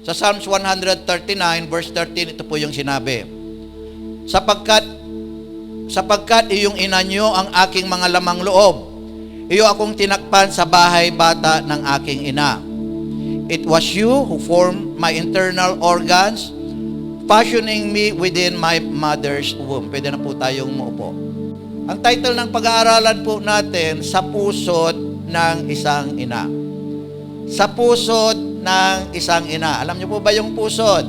Sa Psalms 139, verse 13, ito po yung sinabi. Sapagkat iyong ina niyo ang aking mga lamang loob, iyo akong tinakpan sa bahay bata ng aking ina. It was you who formed my internal organs, fashioning me within my mother's womb. Pwede na po tayong muupo. Ang title ng pag-aaralan po natin, Sa Pusod ng Isang Ina. Sa pusod ng isang ina. Alam niyo po ba yung pusod?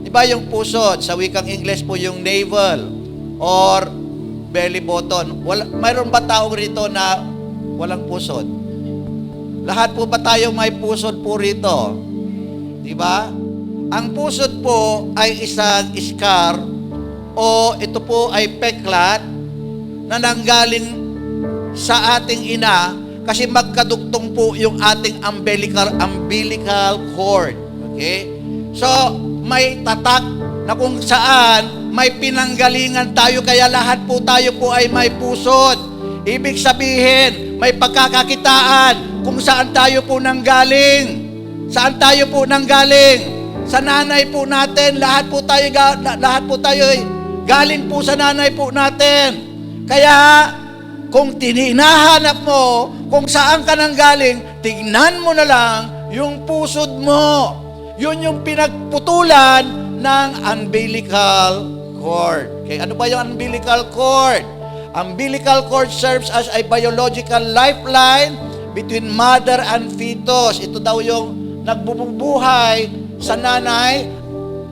Di ba yung pusod? Sa wikang English po yung navel or belly button. Mayroon ba taong rito na walang pusod? Lahat po ba tayo may pusod po rito? Di ba? Ang pusod po ay isang scar o ito po ay peklat na nanggaling sa ating ina kasi magkaduktong po yung ating umbilical cord. Okay? So, may tatak na kung saan may pinanggalingan tayo kaya lahat po tayo po ay may pusod. Ibig sabihin, may pagkakakitaan kung saan tayo po nanggaling. Saan tayo po nanggaling? Sa nanay po natin, lahat po tayo ay galing po sa nanay po natin. Kaya, kung tinahanap mo kung saan ka nanggaling, tignan mo na lang yung pusod mo. Yun yung pinagputulan ng umbilical cord. Okay, ano ba yung umbilical cord? Umbilical cord serves as a biological lifeline between mother and fetus. Ito daw yung nagbubuhay sa nanay,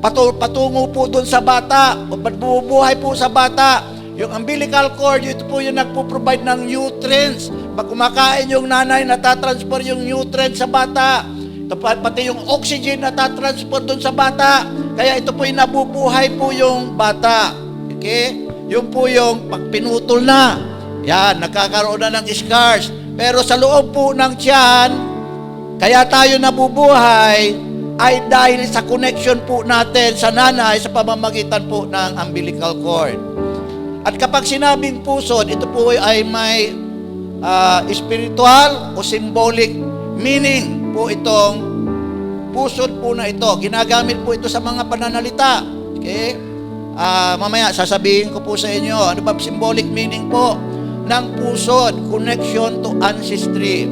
patungo po dun sa bata, o bubuhay po sa bata. Yung umbilical cord, ito po yung nagpo-provide ng nutrients. Pag kumakain yung nanay, natatransfer yung nutrients sa bata. Ito, pati yung oxygen natatransfer dun sa bata. Kaya ito po yung nabubuhay po yung bata. Okay? Yung po yung pag pinutol na, yan, nagkakaroon na ng scars. Pero sa loob po ng tiyan, kaya tayo nabubuhay, ay dahil sa connection po natin sa nanay sa pamamagitan po ng umbilical cord. At kapag sinabing pusod, ito po ay may spiritual o symbolic meaning po itong pusod po na ito. Ginagamit po ito sa mga pananalita. Okay? Mamaya, sasabihin ko po sa inyo, ano ba symbolic meaning po ng pusod? Connection to ancestry.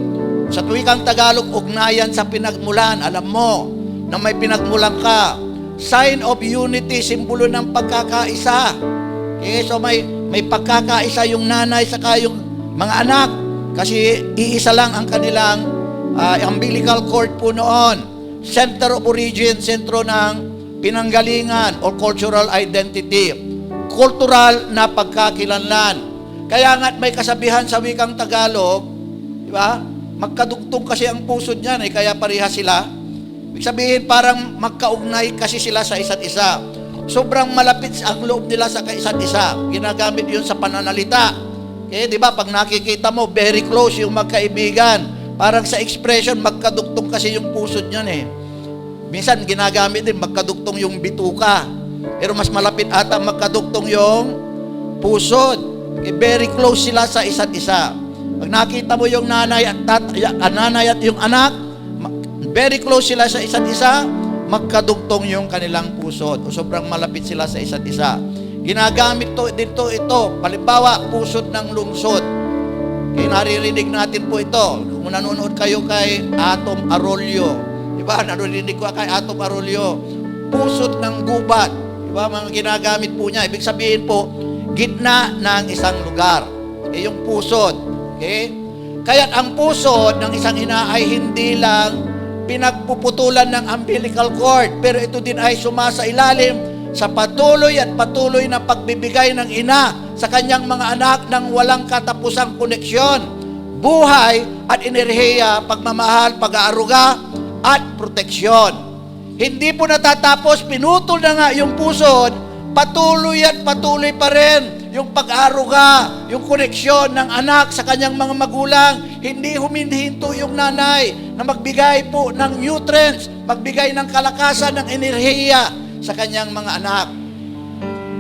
Sa wikang Tagalog, ugnayan sa pinagmulan. Alam mo na may pinagmulan ka. Sign of unity, simbolo ng pagkakaisa. Okay, so may pagkakaisa yung nanay saka yung mga anak kasi iisa lang ang kanilang umbilical cord po noon. Center of origin, sentro ng pinanggalingan or cultural identity. Cultural na pagkakilanlan. Kaya nga't may kasabihan sa wikang Tagalog, di ba? Magkadugtong kasi ang pusod niyan, kaya pareha sila. Ibig sabihin parang magkaugnay kasi sila sa isa't isa. Sobrang malapit ang loob nila sa isa't isa. Ginagamit yun sa pananalita. Okay, di ba? Pag nakikita mo, very close yung magkaibigan. Parang sa expression, magkadugtong kasi yung pusod niyan eh. Minsan, ginagamit din, magkadugtong yung bituka. Pero mas malapit ata magkadugtong yung pusod. Okay, very close sila sa isa't isa. Pag nakita mo yung nanay at yung anak, very close sila sa isa't isa, magkadugtong yung kanilang pusod o sobrang malapit sila sa isa't isa. Ginagamit dito ito, halimbawa, pusod ng lungsod. Okay, naririnig natin po ito. Kung nanonood kayo kay Atom Arroyo, di ba? Naririnig ko kay Atom Arroyo. Pusod ng gubat. Di ba? Mga ginagamit po niya. Ibig sabihin po, gitna ng isang lugar. Okay, yung pusod. Okay? Kaya ang pusod ng isang ina ay hindi lang pinagpuputulan ng umbilical cord, pero ito din ay sumasailalim sa patuloy na pagbibigay ng ina sa kanyang mga anak ng walang katapusang koneksyon, buhay at enerhiya, pagmamahal, pag-aaruga at proteksyon. Hindi po natatapos, pinutol na nga yung pusod, patuloy pa rin yung pag-aaruga, yung koneksyon ng anak sa kanyang mga magulang. Hindi humihinto yung nanay na magbigay po ng nutrients, magbigay ng kalakasan, ng enerhiya sa kanyang mga anak.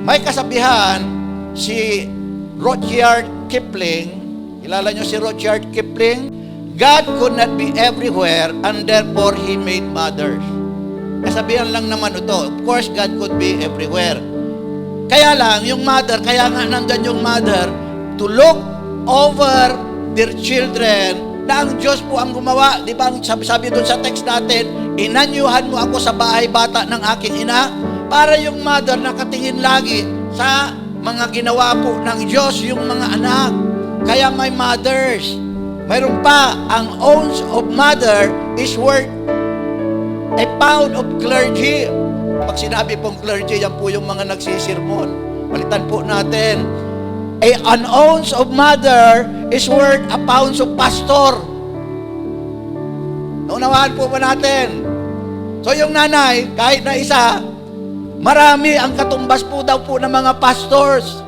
May kasabihan si Rudyard Kipling. Kilala nyo si Rudyard Kipling? God could not be everywhere and therefore He made mothers. sinasabihan lang naman ito. Of course, God could be everywhere. Kaya lang, yung mother, kaya nga nandyan yung mother, to look over their children, na ang Diyos po ang gumawa. Di ba, sabi doon sa text natin, inanyuhan mo ako sa bahay bata ng aking ina, para yung mother nakatingin lagi sa mga ginawa po ng Diyos, yung mga anak. Kaya may mothers. Mayroon pa, ang ounce of mother is worth a pound of clergy. Pag sinabi pong clergy, yan po yung mga nagsisirmon. Palitan po natin. An ounce of mother is worth a pound of pastor. Naunawaan po ba natin? So yung nanay, kahit na isa, marami ang katumbas po daw po ng mga pastors.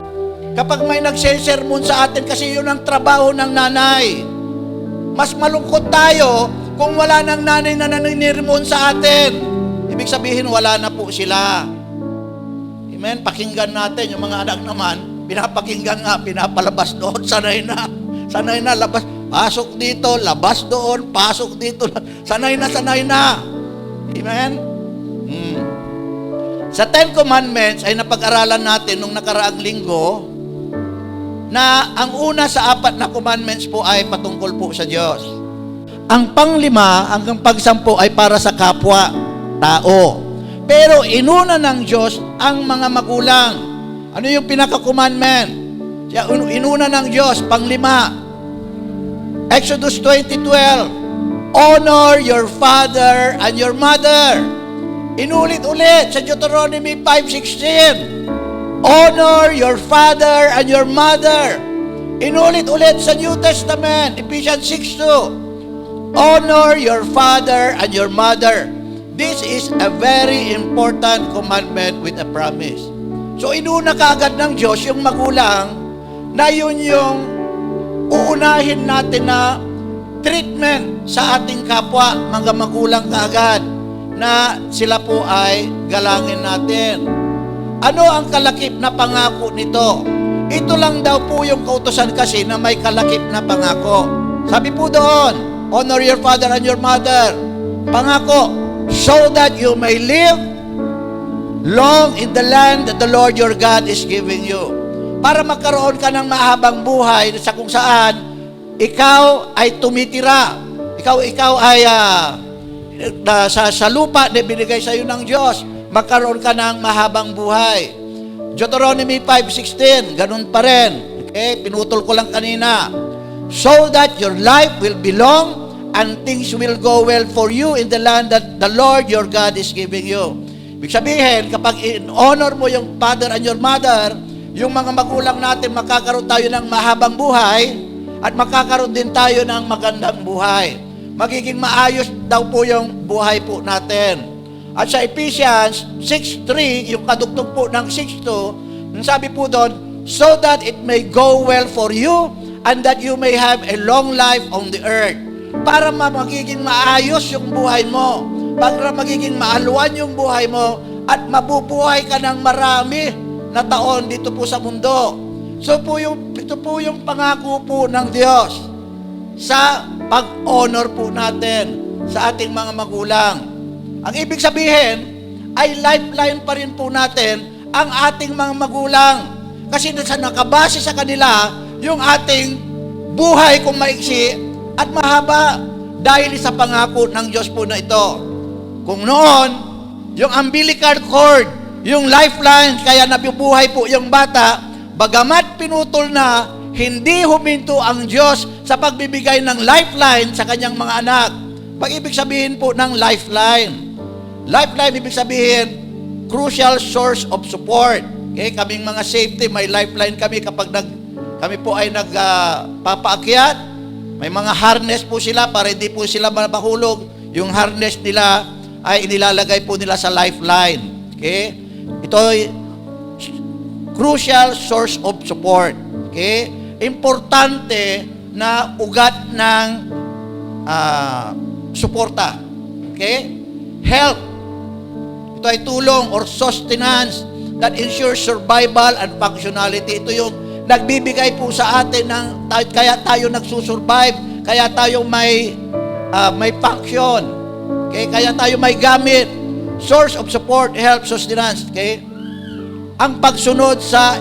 Kapag may nagsesermon sa atin, kasi yun ang trabaho ng nanay. Mas malungkot tayo kung wala ng nanay na naninirmon sa atin. Ibig sabihin, wala na po sila. Amen? Pakinggan natin. Yung mga anak naman, pinapakinggan nga, pinapalabas doon. Sanay na. Sanay na, labas. Pasok dito, labas doon, pasok dito. Sanay na, sanay na. Amen? Sa Ten Commandments ay napag-aralan natin nung nakaraang linggo na ang una sa 4 na commandments po ay patungkol po sa Diyos. Ang panglima hanggang pagsampu ay para sa kapwa tao. Pero inuna ng Diyos ang mga magulang. Ano yung pinaka-commandment? Inuna ng Diyos, panglima. Exodus 20:12. Honor your father and your mother. Inulit-ulit sa Deuteronomy 5:16. Honor your father and your mother. Inulit-ulit sa New Testament, Ephesians 6:2. Honor your father and your mother. This is a very important commandment with a promise. So inuna kaagad ng Diyos yung magulang na yun yung uunahin natin na treatment sa ating kapwa, mga magulang kaagad, na sila po ay galangin natin. Ano ang kalakip na pangako nito? Ito lang daw po yung kautusan kasi na may kalakip na pangako. Sabi po doon, honor your father and your mother. Pangako, so that you may live long in the land that the Lord your God is giving you. Para magkaroon ka ng mahabang buhay sa kung saan ikaw ay tumitira. Ikaw ay sa lupa na binigay sa iyo ng Diyos, magkaroon ka ng mahabang buhay. Deuteronomy 5:16, ganun pa rin. Okay, pinutol ko lang kanina. So that your life will be long and things will go well for you in the land that the Lord your God is giving you. Ibig sabihin, kapag in-honor mo yung father and your mother, yung mga magulang natin, makakaroon tayo ng mahabang buhay at makakaroon din tayo ng magandang buhay. Magiging maayos daw po yung buhay po natin. At sa Ephesians 6:3, yung kadugtog po ng 6:2, sabi po doon, so that it may go well for you and that you may have a long life on the earth. Para magiging maayos yung buhay mo, para magiging maalwan yung buhay mo, at mabubuhay ka ng marami na taon dito po sa mundo. So ito po yung pangako po ng Diyos sa pag-honor po natin sa ating mga magulang. Ang ibig sabihin ay lifeline pa rin po natin ang ating mga magulang. Kasi nakabase sa kanila yung ating buhay kung maiksi at mahaba dahil sa pangako ng Diyos po na ito. Kung noon, yung umbilical cord, yung lifeline, kaya nabubuhay po yung bata, bagamat pinutol na, hindi huminto ang Diyos sa pagbibigay ng lifeline sa kanyang mga anak. Pag-ibig sabihin po ng lifeline. Lifeline, ibig sabihin, crucial source of support. Okay, kaming mga safety, may lifeline kami kapag kami po ay nagpapaakyat. May mga harness po sila para hindi po sila mahulog. Yung harness nila ay inilalagay po nila sa lifeline. Okay? Ito ay crucial source of support. Okay? Importante na ugat ng suporta. Okay? Help. Ito ay tulong or sustenance that ensures survival and functionality. Ito yung nagbibigay po sa atin ng kaya tayo nagsusurvive, kaya tayo may function. Okay? Kaya tayo may gamit. source of support, help, sustenance. Okay? Ang pagsunod sa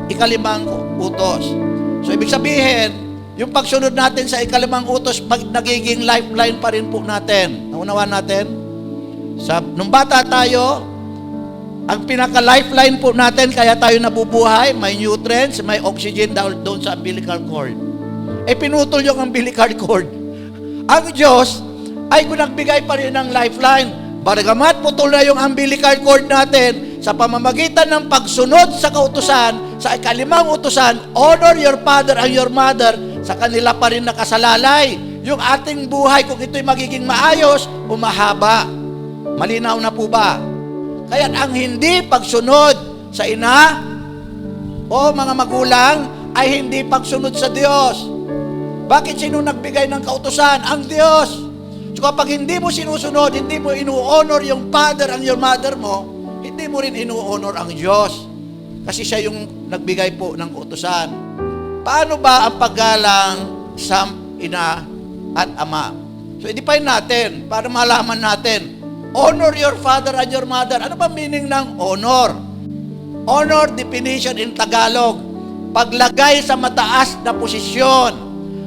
ikalimang utos. So, ibig sabihin, yung pagsunod natin sa ikalimang utos, nagiging lifeline pa rin po natin. Naunawaan natin? Nung bata tayo, ang pinaka-lifeline po natin, kaya tayo nabubuhay, may nutrients, may oxygen doon sa umbilical cord. Pinutol yung umbilical cord. Ang Diyos ay nagbigay pa rin ng lifeline. Bagamat putol na yung umbilical cord natin, sa pamamagitan ng pagsunod sa kautusan, sa ikalimang utusan, honor your father and your mother, sa kanila pa rin nakasalalay. Yung ating buhay, kung ito'y magiging maayos, umahaba. Malinaw na po ba? Kaya ang hindi pagsunod sa ina o mga magulang ay hindi pagsunod sa Diyos. Bakit sino nagbigay ng kautusan? Ang Diyos. So kapag hindi mo sinusunod, hindi mo inu-honor yung father and your mother mo, hindi mo rin inu-honor ang Diyos. Kasi siya yung nagbigay po ng kautusan. Paano ba ang paggalang sa ina at ama? So i-define natin para malaman natin. Honor your father and your mother. Ano ba meaning ng honor? Honor definition in Tagalog. Paglagay sa mataas na posisyon.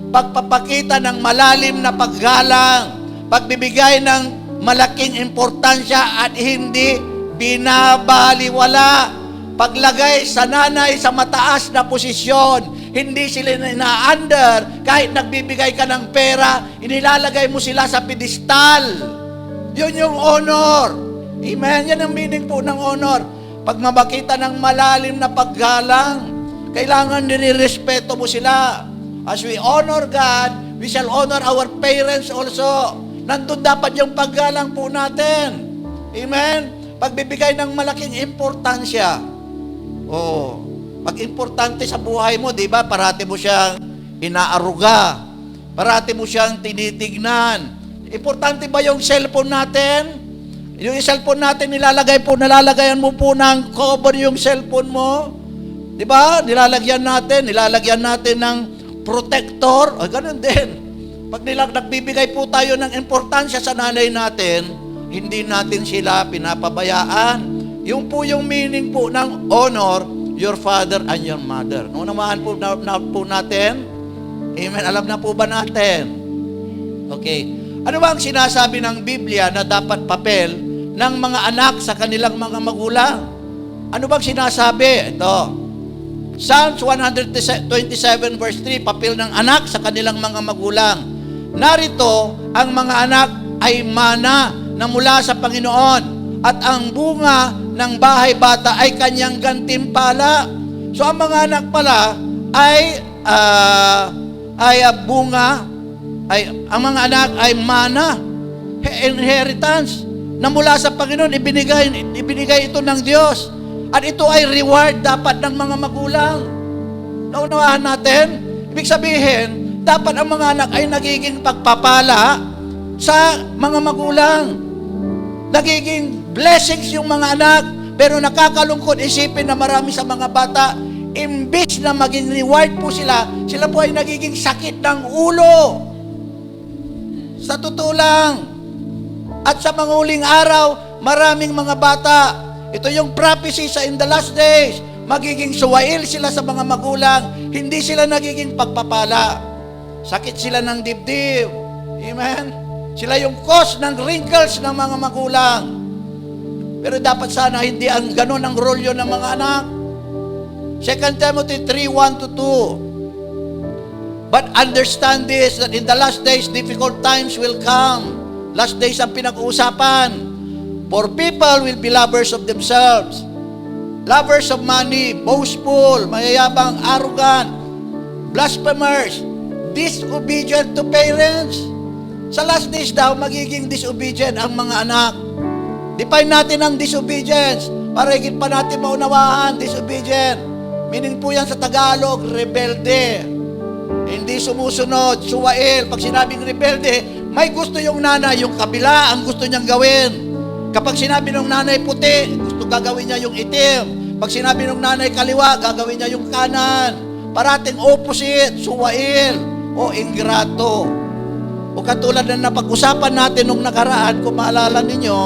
Pagpapakita ng malalim na paggalang. Pagbibigay ng malaking importansya at hindi binabaliwala. Paglagay sa nanay sa mataas na posisyon. Hindi sila ina-under. Kahit nagbibigay ka ng pera, inilalagay mo sila sa pedestal. Yun yung honor. Amen? Yan ang meaning po ng honor. Pag mabakita ng malalim na paggalang, kailangan nire-respeto mo sila. As we honor God, we shall honor our parents also. Nandun dapat yung paggalang po natin. Amen? Pagbibigay ng malaking importansya. Oh, pag importante sa buhay mo, di ba, parati mo siyang inaaruga. Parati mo siyang tinitignan. Importante ba yung cellphone natin? Yung cellphone natin, nalalagayan mo po ng cover yung cellphone mo. Di ba? Nilalagyan natin ng protector. O, ganun din. Pag nagbibigay po tayo ng importansya sa nanay natin, hindi natin sila pinapabayaan. Yung po yung meaning po ng honor, your father and your mother. Naunawaan po natin? Amen. Alam na po ba natin? Okay. Ano ba ang sinasabi ng Biblia na dapat papel ng mga anak sa kanilang mga magulang? Ano bang sinasabi? Ito. Psalms 127 verse 3, papel ng anak sa kanilang mga magulang. Narito, ang mga anak ay mana na mula sa Panginoon at ang bunga ng bahay bata ay kanyang gantimpala. So ang mga anak pala ay bunga. Ang mga anak ay mana, inheritance, na mula sa Panginoon, ibinigay ito ng Diyos. At ito ay reward dapat ng mga magulang. Naunawahan natin? Ibig sabihin, dapat ang mga anak ay nagiging pagpapala sa mga magulang. Nagiging blessings yung mga anak, pero nakakalungkot isipin na marami sa mga bata, imbis na maging reward po sila po ay nagiging sakit ng ulo. Sa totoo lang. At sa mga huling araw, maraming mga bata. Ito yung prophecy sa in the last days. Magiging suwail sila sa mga magulang. Hindi sila nagiging pagpapala. Sakit sila ng dibdib. Amen? Sila yung cause ng wrinkles ng mga magulang. Pero dapat sana hindi ang ganun ang rolyo ng mga anak. 2 Timothy 3:1-2. But understand this, that in the last days, difficult times will come. Last days ang pinag-uusapan. For people will be lovers of themselves, lovers of money, boastful, mayayabang, arrogant, blasphemers, disobedient to parents. Sa last days daw, magiging disobedient ang mga anak. Define natin ang disobedience para higit pa natin maunawaan. Disobedient. Meaning po yan sa Tagalog, rebelde. Hindi sumusunod, suwail. Pag sinabing rebelde, may gusto yung nanay, yung kabila, ang gusto niyang gawin. Kapag sinabi ng nanay puti, gusto gagawin niya yung itim. Pag sinabi ng nanay kaliwa, gagawin niya yung kanan. Parating opposite, suwail, o ingrato. O katulad na napag-usapan natin nung nakaraan, kung maalala ninyo,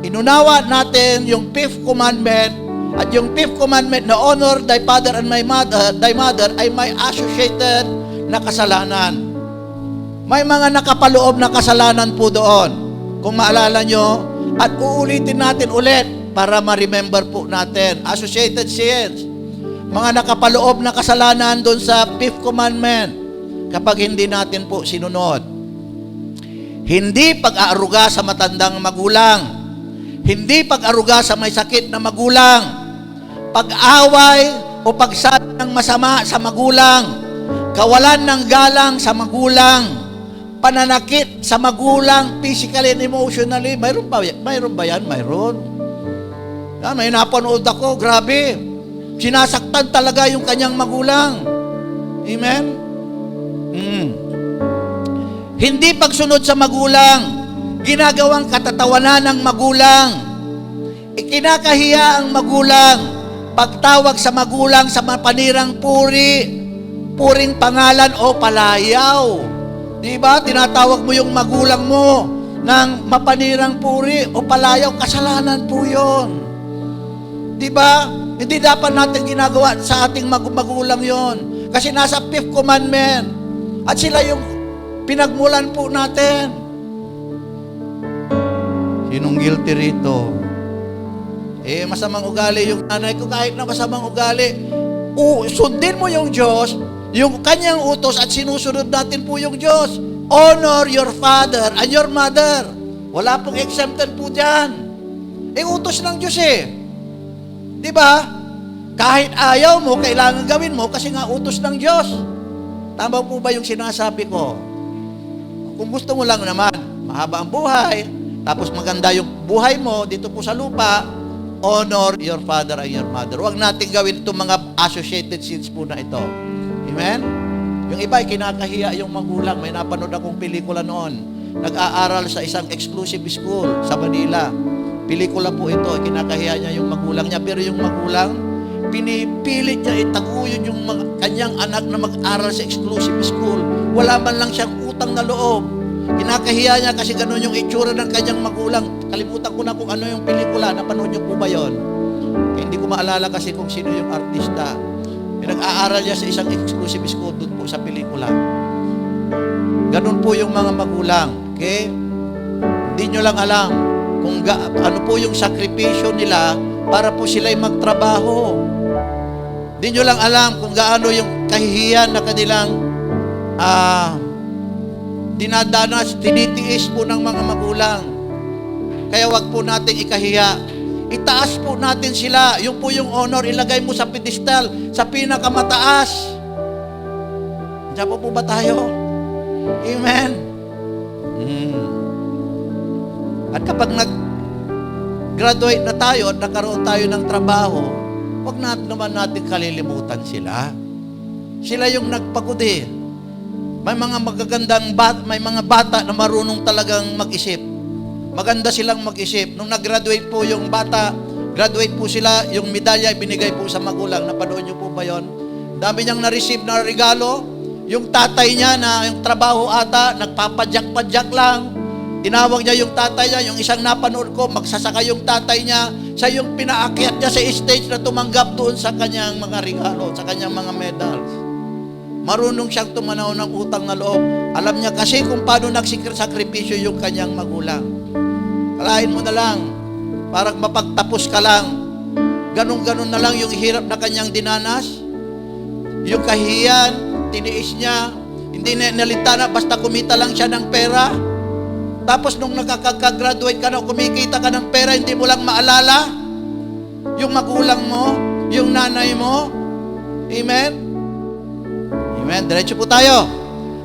inunawa natin yung fifth commandment, at yung fifth commandment na honor thy father and thy mother ay may associated na kasalanan. May mga nakapaloob na kasalanan po doon. Kung maalala nyo, at uulitin natin ulit para ma-remember po natin. Associated sins. Mga nakapaloob na kasalanan doon sa fifth commandment kapag hindi natin po sinunod. Hindi pag-aaruga sa matandang magulang. Hindi pag-aruga sa may sakit na magulang. Pag-away o pagsabi ng masama sa magulang. Kawalan ng galang sa magulang. Pananakit sa magulang, physically and emotionally. Mayroon ba yan? Mayroon. May napanood ako, grabe. Sinasaktan talaga yung kanyang magulang. Amen? Hindi pagsunod sa magulang, ginagawang katatawanan ng magulang. Ikinakahiya ang magulang, pagtawag sa magulang sa mapanirang puring pangalan o palayaw. Di ba? Tinatawag mo yung magulang mo ng mapanirang puri o palayaw, kasalanan po yun. Di ba? Hindi dapat natin ginagawa sa ating magulang yon. Kasi nasa fifth commandment. At sila yung pinagmulan po natin. Sinong guilty rito? Masamang ugali yung nanay ko, kahit na masamang ugali. Sundin mo yung Diyos, yung kanyang utos, at sinusunod natin po yung Diyos. Honor your father and your mother. Wala pong exempted po dyan. Utos ng Diyos Di ba? Kahit ayaw mo, kailangan gawin mo kasi nga utos ng Diyos. Tama po ba yung sinasabi ko? Kung gusto mo lang naman, mahaba ang buhay, tapos maganda yung buhay mo dito po sa lupa, honor your father and your mother. Huwag natin gawin itong mga associated sins po na ito. Amen? Yung iba, kinakahiya yung magulang. May napanood akong pelikula noon. Nag-aaral sa isang exclusive school sa Manila. Pelikula po ito, kinakahiya niya yung magulang niya. Pero yung magulang, pinipilit niya itaguyod yung kanyang anak na mag-aral sa exclusive school. Wala man lang siyang utang na loob. Kinakahiya niya kasi ganun yung itsura ng kanyang magulang. Kalimutan ko na kung ano yung pelikula. Napanood niyo po ba yun? Hindi ko maalala kasi kung sino yung artista. Nag-aaral niya sa isang exclusive school doon po sa pelikula. Ganun po yung mga magulang. Okay? Hindi nyo lang alam kung ano po yung sakripisyo nila para po sila'y magtrabaho. Hindi nyo lang alam kung gaano yung kahihiyan na kanilang dinadanas, tinitiis po ng mga magulang. Kaya wag po natin ikahiya. Itaas po natin sila. Yung po yung honor, ilagay mo sa pedestal, sa pinakamataas. Diyan po ba tayo? Amen? At kapag nag-graduate na tayo at nagkaroon tayo ng trabaho, wag naman natin kalilimutan sila. Sila yung nagpagudi. May mga magagandang may mga bata na marunong talagang mag-isip. Maganda silang mag-isip. Nung nag-graduate po yung bata, graduate po sila, yung medalya binigay po sa magulang. Napanood niyo po ba yun? Dami niyang na-receive na regalo. Yung tatay niya na yung trabaho ata, nagpapadyak-padyak lang. Tinawag niya yung tatay niya, yung isang napanood ko, magsasaka yung tatay niya, siya yung pinaakyat niya sa stage na tumanggap doon sa kanyang mga regalo, sa kanyang mga medals. Marunong siyang tumanaw ng utang na loob. Alam niya kasi kung paano nagsakripisyo yung kanyang magulang. Kalahin mo na lang, parang mapagtapos ka lang. Ganun-ganun na lang yung hirap na kanyang dinanas. Yung kahiyan, tiniis niya, hindi nalita na, basta kumita lang siya ng pera. Tapos nung nakaka-graduate ka na, kumikita ka ng pera, hindi mo lang maalala yung magulang mo, yung nanay mo. Amen? Amen? Diretso po tayo.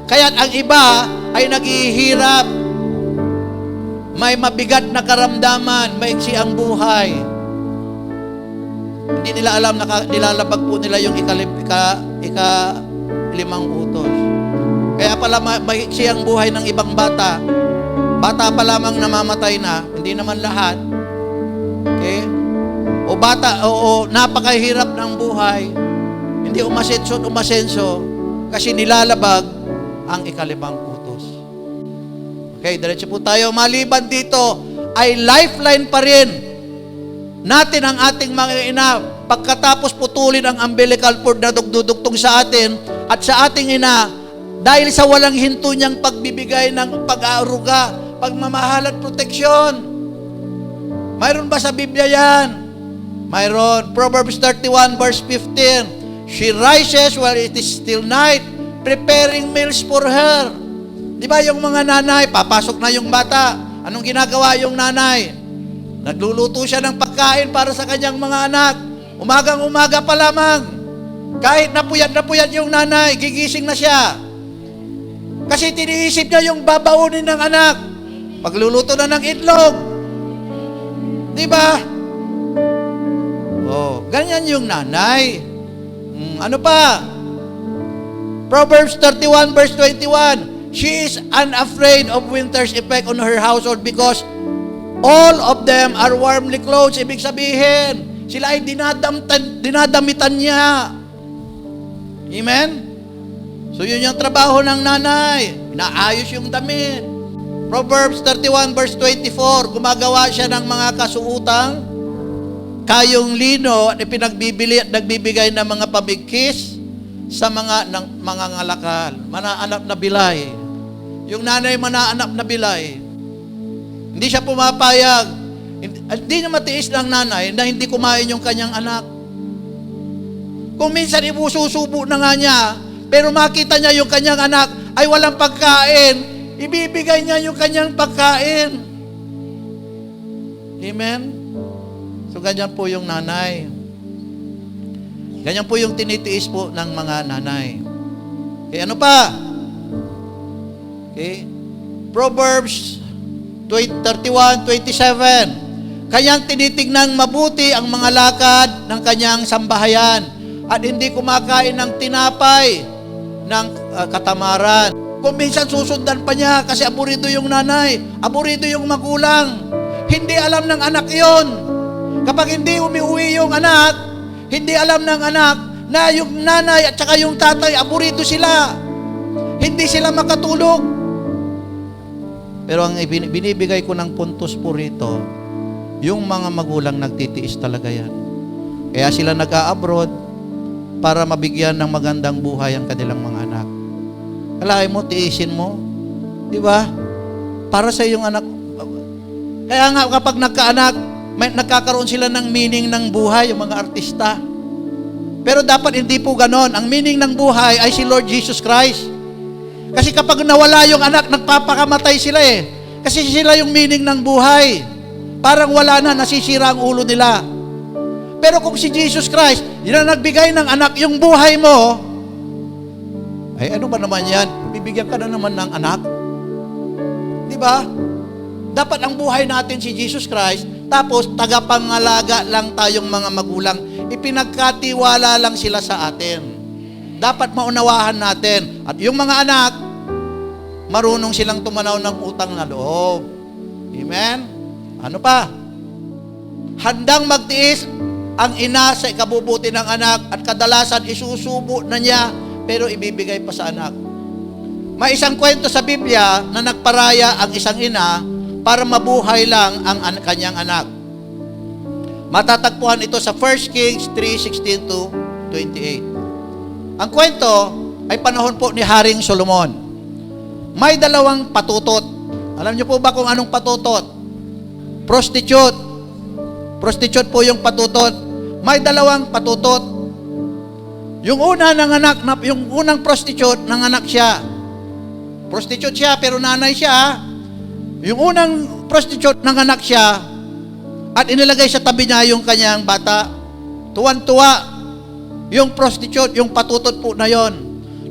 Kaya ang iba ay naghihirap. May mabigat na karamdaman, maiksi ang buhay. Hindi nila alam na nilalabag po nila yung ika-limang utos. Kaya pala maiksi ang buhay ng ibang bata. Bata pa lamang namamatay na, hindi naman lahat. Okay? O napakahirap ng buhay, hindi umasenso, kasi nilalabag ang ika-limang utos. Okay, diretso po tayo. Maliban dito, ay lifeline pa rin natin ang ating mga ina pagkatapos putulin ang umbilical cord na dugdudugtong sa atin at sa ating ina dahil sa walang hinto niyang pagbibigay ng pag-aaruga, pagmamahal at proteksyon. Mayroon ba sa Biblia yan? Mayroon. Proverbs 31 verse 15. She rises while it is still night, preparing meals for her. Di ba yung mga nanay, papasok na yung bata. Anong ginagawa yung nanay? Nagluluto siya ng pagkain para sa kanyang mga anak. Umagang-umaga pa lamang. Kahit na puyat yung nanay, gigising na siya. Kasi tiniisip niya yung babaunin ng anak. Pagluluto na ng itlog. Di ba? Oh, ganyan yung nanay. Ano pa? Proverbs 31 verse 21. She is unafraid of winter's effect on her household because all of them are warmly clothed. Ibig sabihin, sila ay dinadamitan niya. Amen? So yun yung trabaho ng nanay. Inaayos yung damit. Proverbs 31 verse 24, gumagawa siya ng mga kasuutang, kayong lino at ipinagbibili at nagbibigay ng mga pabigkis sa mga ngalakal. Manaanap na bilay. Yung nanay manaanap na bilay. Hindi siya pumapayag. Hindi niya matiis ng nanay na hindi kumain yung kanyang anak. Kung minsan ibususubo na nga niya, pero makita niya yung kanyang anak ay walang pagkain, ibibigay niya yung kanyang pagkain. Amen? So, ganyan po yung nanay. Ganyan po yung tinitiis po ng mga nanay. Okay, ano pa? Okay. Proverbs 31:27. Kanyang tinitignang mabuti ang mga lakad ng kanyang sambahayan at hindi kumakain ng tinapay ng katamaran. Kung minsan susundan pa niya kasi aburido yung nanay, aburido yung magulang. Hindi alam ng anak yon. Kapag hindi umiuwi yung anak, hindi alam ng anak na yung nanay at saka yung tatay, aburido sila. Hindi sila makatulog. Pero ang binibigay ko ng puntos po rito, yung mga magulang nagtitiis talaga yan. Kaya sila nag-a-abroad para mabigyan ng magandang buhay ang kanilang mga anak. Kalahin mo, tiisin mo. Di ba? Para sa iyong anak. Kaya nga kapag nagkaanak, nagkakaroon sila ng meaning ng buhay, yung mga artista. Pero dapat hindi po ganon. Ang meaning ng buhay ay si Lord Jesus Christ. Kasi kapag nawala yung anak, nagpapakamatay sila eh. Kasi sila yung meaning ng buhay. Parang wala na, nasisira ang ulo nila. Pero kung si Jesus Christ, yun ang nagbigay ng anak, yung buhay mo, ay ano ba naman yan? Bibigyan ka na naman ng anak. Di ba? Dapat ang buhay natin si Jesus Christ, tapos tagapangalaga lang tayong mga magulang. Ipinagkatiwala lang sila sa atin. Dapat maunawahan natin. At yung mga anak, marunong silang tumanaw ng utang na loob. Amen? Ano pa? Handang magtiis ang ina sa ikabubuti ng anak at kadalasan isusubo na niya pero ibibigay pa sa anak. May isang kwento sa Biblia na nagparaya ang isang ina para mabuhay lang ang kanyang anak. Matatagpuan ito sa 1 Kings 3:16-28. Ang kwento ay panahon po ni Haring Solomon. May dalawang patutot. Alam niyo po ba kung anong patutot? Prostitute. Prostitute po yung patutot. May dalawang patutot. Yung una nanganak, yung unang prostitute, nanganak siya. Prostitute siya, pero nanay siya. Yung unang prostitute, nanganak siya, at inilagay sa tabi niya yung kanyang bata. Tuwan-tuwa yung prostitute, yung patutot po na yon.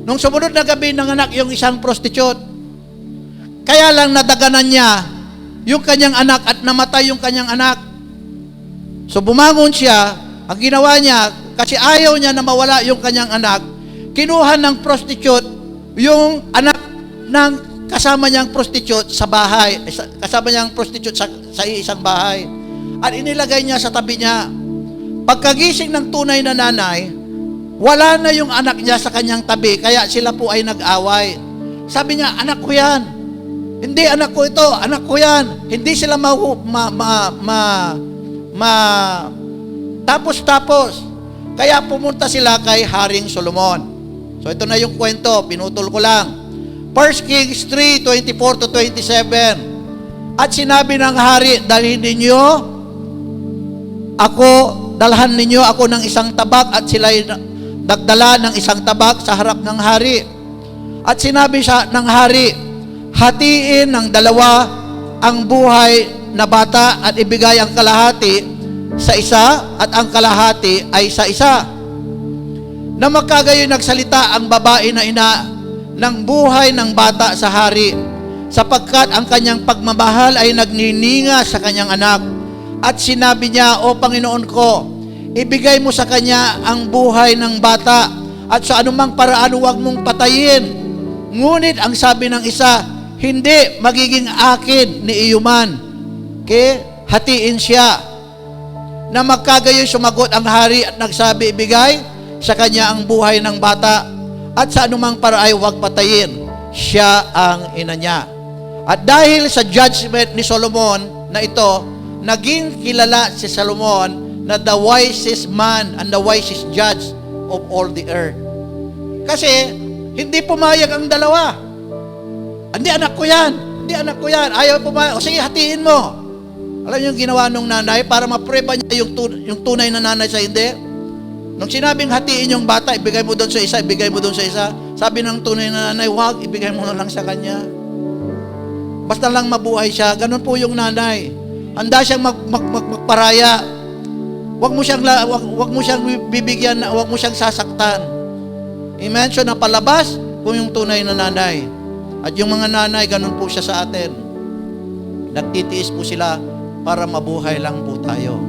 Nung sumunod na gabi, nanganak yung isang prostitute. Kaya lang nadaganan niya yung kanyang anak at namatay yung kanyang anak. So bumangon siya, ang ginawa niya, kasi ayaw niya na mawala yung kanyang anak, kinuha ng prostitute yung anak ng kasama niyang prostitute sa bahay, kasama niyang prostitute sa isang bahay. At inilagay niya sa tabi niya. Pagkagising ng tunay na nanay, wala na yung anak niya sa kanyang tabi, kaya sila po ay nag-away. Sabi niya, anak ko yan. Hindi, anak ko ito, anak ko yan. Hindi sila tapos. Kaya pumunta sila kay Haring Solomon. So ito na yung kwento, pinutol ko lang. 1 Kings 3:24-27. At sinabi ng hari, dalhan ninyo ako ng isang tabak, at sila'y nagdala ng isang tabak sa harap ng hari. At sinabi siya ng hari, hatiin ng dalawa ang buhay na bata at ibigay ang kalahati sa isa at ang kalahati ay sa isa. Na magkagayon nagsalita ang babae na ina ng buhay ng bata sa hari, sapagkat ang kanyang pagmamahal ay nagnininga sa kanyang anak. At sinabi niya, O Panginoon ko, ibigay mo sa kanya ang buhay ng bata, at sa anumang paraan huwag mong patayin. Ngunit ang sabi ng isa, hindi, magiging akin ni Iyuman. Hatiin siya. Na magkagayon sumagot ang hari at nagsabi, ibigay sa kanya ang buhay ng bata, at sa anumang paraan huwag patayin. Siya ang ina niya. At dahil sa judgment ni Solomon na ito, naging kilala si Solomon na the wisest man and the wisest judge of all the earth. Kasi, hindi pumayag ang dalawa. Hindi, anak ko yan. Hindi, anak ko yan. Ayaw pumayag. O sige, hatiin mo. Alam niyo yung ginawa nung nanay para mapreba niya yung tunay na nanay sa hindi? Nung sinabing hatiin yung bata, ibigay mo doon sa isa, ibigay mo doon sa isa, sabi ng tunay na nanay, wag, ibigay mo na lang sa kanya. Basta lang mabuhay siya. Ganun po yung nanay. Handa siyang magparaya. Wag mo siyang bibigyan, wag mo siyang sasaktan. I-mention na palabas kung yung tunay na nanay. At yung mga nanay, ganun po siya sa atin. Nagtitiis po sila para mabuhay lang po tayo.